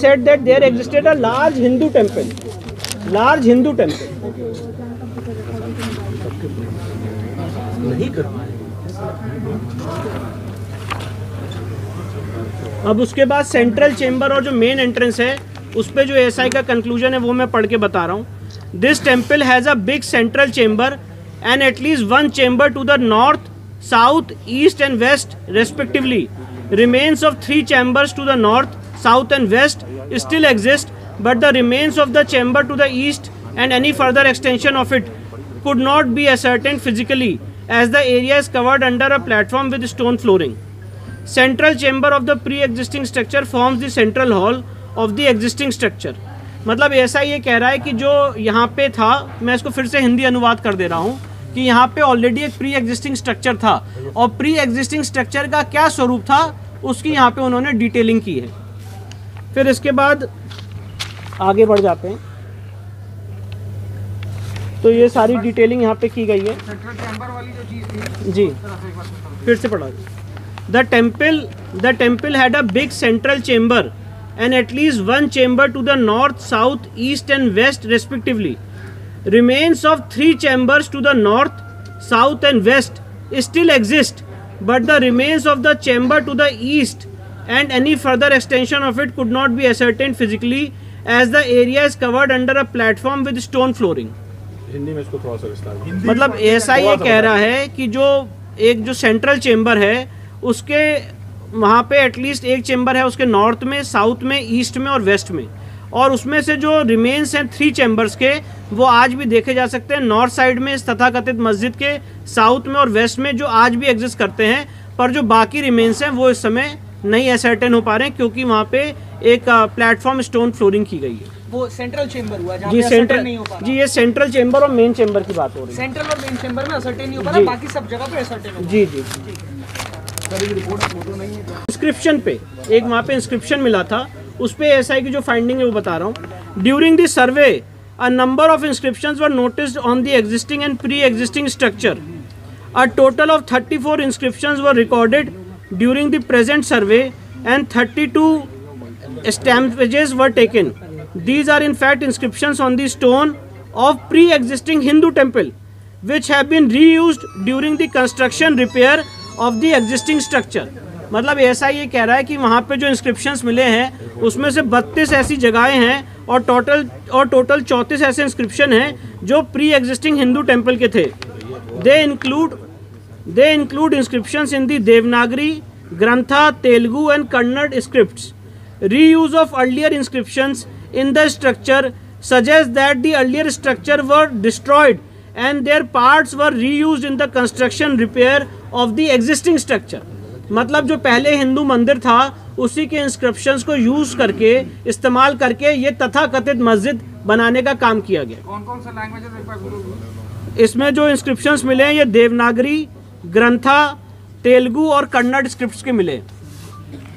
said that there existed a large Hindu temple. Large Hindu temple. अब उसके बाद central chamber और जो मेन एंट्रेंस है उस पे जो एसआई का कंक्लूजन है वो मैं पढ़ के बता रहा हूँ। This temple has a big central chamber and at least one chamber to the north, south, east and west respectively. Remains of 3 chambers to the north, south and west still exist, but the remains of the chamber to the east and any further extension of it could not be ascertained physically as the area is covered under a platform with stone flooring. Central chamber of the pre-existing structure forms the central hall of the existing structure. मतलब ऐसा ये कह रहा है कि जो यहाँ पे था, मैं इसको फिर से हिंदी अनुवाद कर दे रहा हूँ कि यहाँ पे ऑलरेडी एक प्री एग्जिस्टिंग स्ट्रक्चर था और प्री एग्जिस्टिंग स्ट्रक्चर का क्या स्वरूप था उसकी यहाँ पे उन्होंने डिटेलिंग की है. फिर इसके बाद आगे बढ़ जाते हैं तो ये सारी डिटेलिंग यहाँ पे की गई है. जी फिर से पढ़ा. The temple had a big central chamber and at least one chamber to the north, south, east and west respectively. Remains of 3 chambers to the north, south and west still exist, but the remains of the chamber to the east and any further extension of it could not be ascertained physically as the area is covered under a platform with stone flooring. Hindi में इसको थोड़ा सा विस्तार. मतलब ऐसा ये कह रहा है कि जो एक जो सेंट्रल चेम्बर है उसके वहाँ पे एटलीस्ट एक चेम्बर है उसके नॉर्थ में, साउथ में, ईस्ट में और वेस्ट में, और उसमें से जो रिमेन्स हैं 3 चैम्बर्स के वो आज भी देखे जा सकते हैं नॉर्थ साइड में इस तथाकथित मस्जिद के, साउथ में और वेस्ट में जो आज भी एग्जिस्ट करते हैं, पर जो बाकी रिमेन्स हैं वो इस समय नहीं असर्टेन हो पा रहे हैं क्योंकि वहाँ पे एक प्लेटफॉर्म स्टोन फ्लोरिंग की गई है. वो सेंट्रल चेंबर हुआ जी. सेंट्रल नहीं हो पा रहा. जी ये सेंट्रल चेंबर और मेन चेंबर की बात हो रही है. सेंट्रल और मेन चेंबर में असर्टेन नहीं हो पा रहा, बाकी सब जगह पे असर्टेन हो. जी जी. इंस्क्रिप्शन पे एक वहाँ पे इंस्क्रिप्शन मिला था, उस पे एसआई की जो फाइंडिंग है वो बता रहा हूँ. During the survey a number of inscriptions were noticed on the existing and pre-existing structure. A total of 34 inscriptions were recorded during the present survey and 32 stampages were taken. These are in fact inscriptions on the stone of pre-existing Hindu temple which have been reused during the construction repair of the existing structure. मतलब ऐसा ये कह रहा है कि वहाँ पे जो इंस्क्रिप्शंस मिले हैं उसमें से 32 ऐसी जगहें हैं और टोटल 34 ऐसे इंस्क्रिप्शन हैं जो प्री एग्जिस्टिंग हिंदू टेम्पल के थे. They include inscriptions in the Devanagari, Grantha, Telugu and Kannada scripts. Reuse of earlier inscriptions in the structure suggest that the earlier structure were destroyed and there parts were reused in the construction repair of the existing structure. मतलब जो पहले हिंदू मंदिर था उसी के inscriptions को use करके इस्तेमाल करके ये तथाकथित मस्जिद बनाने का काम किया गया. कौन-कौन सा लैंग्वेज इसमें जो इंस्क्रिप्शंस मिले हैं ये देवनागरी, ग्रंथा, तेलुगु और कन्नड़ स्क्रिप्ट्स के मिले.